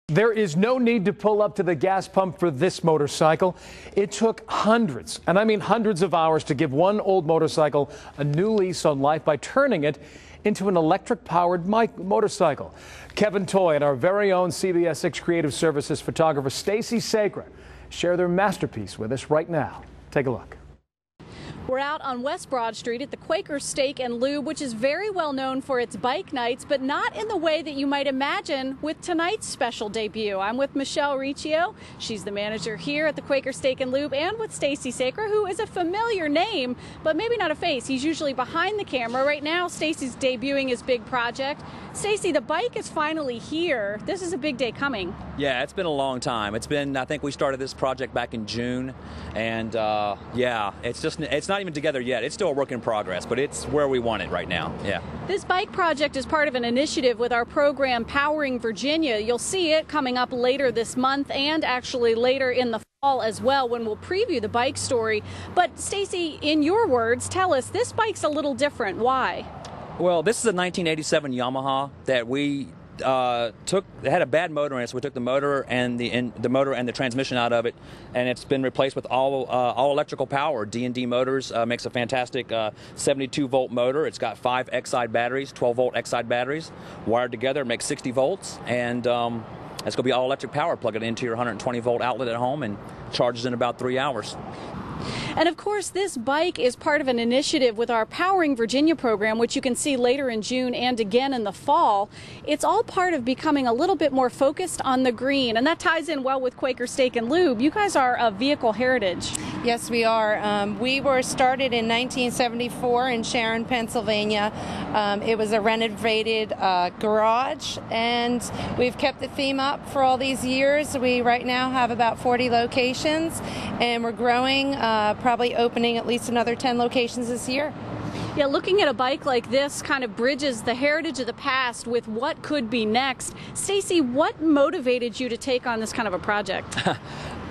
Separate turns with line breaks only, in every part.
There is no need to pull up to the gas pump for this motorcycle. It took hundreds, and I mean hundreds of hours to give one old motorcycle a new lease on life by turning it into an electric-powered motorcycle. Kevin Toy and our very own CBS 6 Creative Services photographer Stacy Sacra share their masterpiece with us right now. Take a look.
We're out on West Broad Street at the Quaker Steak and Lube, which is very well known for its bike nights, but not in the way that you might imagine with tonight's special debut. I'm with Michelle Riccio. She's the manager here at the Quaker Steak and Lube, and with Stacy Sacra, who is a familiar name, but maybe not a face. He's usually behind the camera. Right now, Stacy's debuting his big project. Stacy, the bike is finally here. This is a big day coming.
Yeah, it's been a long time. I think we started this project back in June, and yeah, it's not even together yet. It's still a work in progress, but it's where we want it right now. Yeah.
This bike project is part of an initiative with our program Powering Virginia. You'll see it coming up later this month and actually later in the fall as well when we'll preview the bike story. But Stacy, in your words, tell us this bike's a little different. Why?
Well, this is a 1987 Yamaha that we took. It had a bad motor in it, so we took the motor and the transmission out of it, and it's been replaced with all electrical power. D&D Motors makes a fantastic 72-volt motor. It's got 5 Exide batteries, 12-volt Exide batteries, wired together. It makes 60 volts, and it's going to be all electric power. Plug it into your 120-volt outlet at home, and charges in about 3 hours.
And of course, this bike is part of an initiative with our Powering Virginia program, which you can see later in June and again in the fall. It's all part of becoming a little bit more focused on the green, and that ties in well with Quaker Steak and Lube. You guys are a vehicle heritage.
Yes, we are. We were started in 1974 in Sharon, Pennsylvania. It was a renovated garage, and we've kept the theme up for all these years. We right now have about 40 locations, and we're growing, probably opening at least another 10 locations this year.
Yeah, looking at a bike like this kind of bridges the heritage of the past with what could be next. Stacy, what motivated you to take on this kind of a project?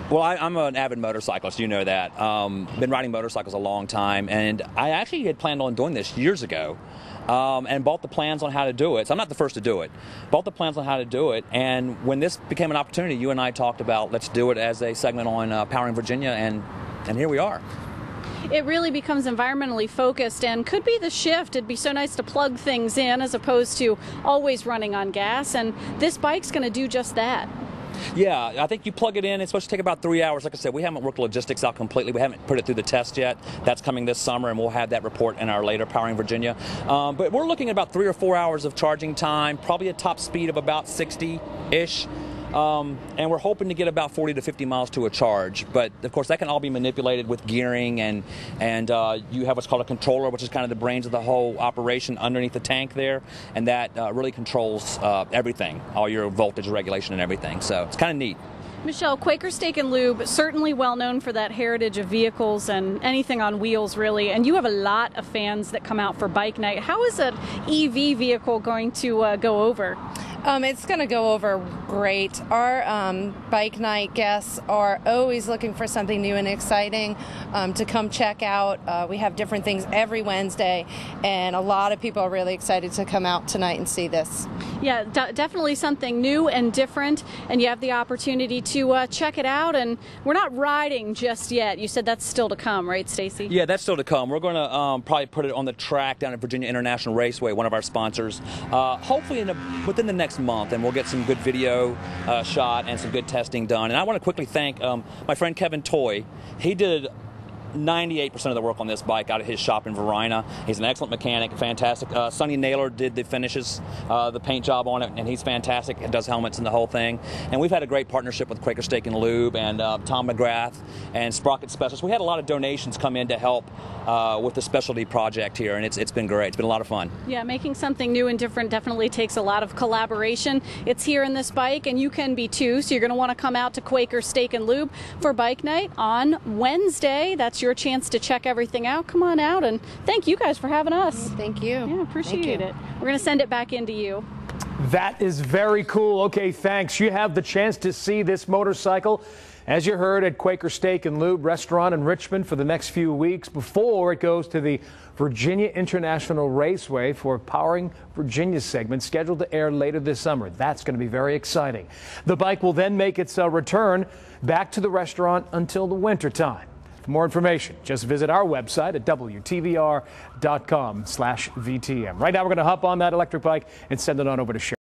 Well, I'm an avid motorcyclist, you know that. Been riding motorcycles a long time, and I actually had planned on doing this years ago. And bought the plans on how to do it. So I'm not the first to do it. Bought the plans on how to do it, and when this became an opportunity, you and I talked about let's do it as a segment on Powering Virginia, and here we are.
It really becomes environmentally focused and could be the shift. It'd be so nice to plug things in as opposed to always running on gas, and this bike's going to do just that.
Yeah, I think you plug it in. It's supposed to take about 3 hours. Like I said, we haven't worked logistics out completely. We haven't put it through the test yet. That's coming this summer, and we'll have that report in our later Powering Virginia. But we're looking at about 3 or 4 hours of charging time, probably a top speed of about 60-ish. And we're hoping to get about 40 to 50 miles to a charge. But, of course, that can all be manipulated with gearing, and you have what's called a controller, which is kind of the brains of the whole operation underneath the tank there, and that really controls everything, all your voltage regulation and everything. So it's kind of neat.
Michelle, Quaker Steak and Lube, certainly well known for that heritage of vehicles and anything on wheels, really. And you have a lot of fans that come out for bike night. How is an EV vehicle going to go over?
It's going to go over great. Our bike night guests are always looking for something new and exciting to come check out. We have different things every Wednesday, and a lot of people are really excited to come out tonight and see this.
Yeah, definitely something new and different, and you have the opportunity to check it out. And we're not riding just yet. You said that's still to come, right, Stacy?
Yeah, that's still to come. We're going to probably put it on the track down at Virginia International Raceway, one of our sponsors, hopefully within the next month, and we'll get some good video shot and some good testing done. And I want to quickly thank my friend Kevin Toy. He did 98% of the work on this bike out of his shop in Verina. He's an excellent mechanic, fantastic. Sonny Naylor did the finishes, the paint job on it, and he's fantastic. He does helmets and the whole thing. And we've had a great partnership with Quaker Steak and Lube and Tom McGrath and Sprocket Specialists. We had a lot of donations come in to help with the specialty project here, and it's been great. It's been a lot of fun.
Yeah, making something new and different definitely takes a lot of collaboration. It's here in this bike, and you can be too, so you're going to want to come out to Quaker Steak and Lube for bike night on Wednesday. That's your chance to check everything out. Come on out, and thank you guys for having us.
Thank you.
Yeah, appreciate it. We're going to send it back into you.
That is very cool. Okay, thanks. You have the chance to see this motorcycle as you heard, at Quaker Steak and Lube Restaurant in Richmond for the next few weeks before it goes to the Virginia International Raceway for Powering Virginia segment scheduled to air later this summer. That's going to be very exciting. The bike will then make its return back to the restaurant until the winter time. For more information, just visit our website at WTVR.com/VTM. Right now, we're going to hop on that electric bike and send it on over to Sharon.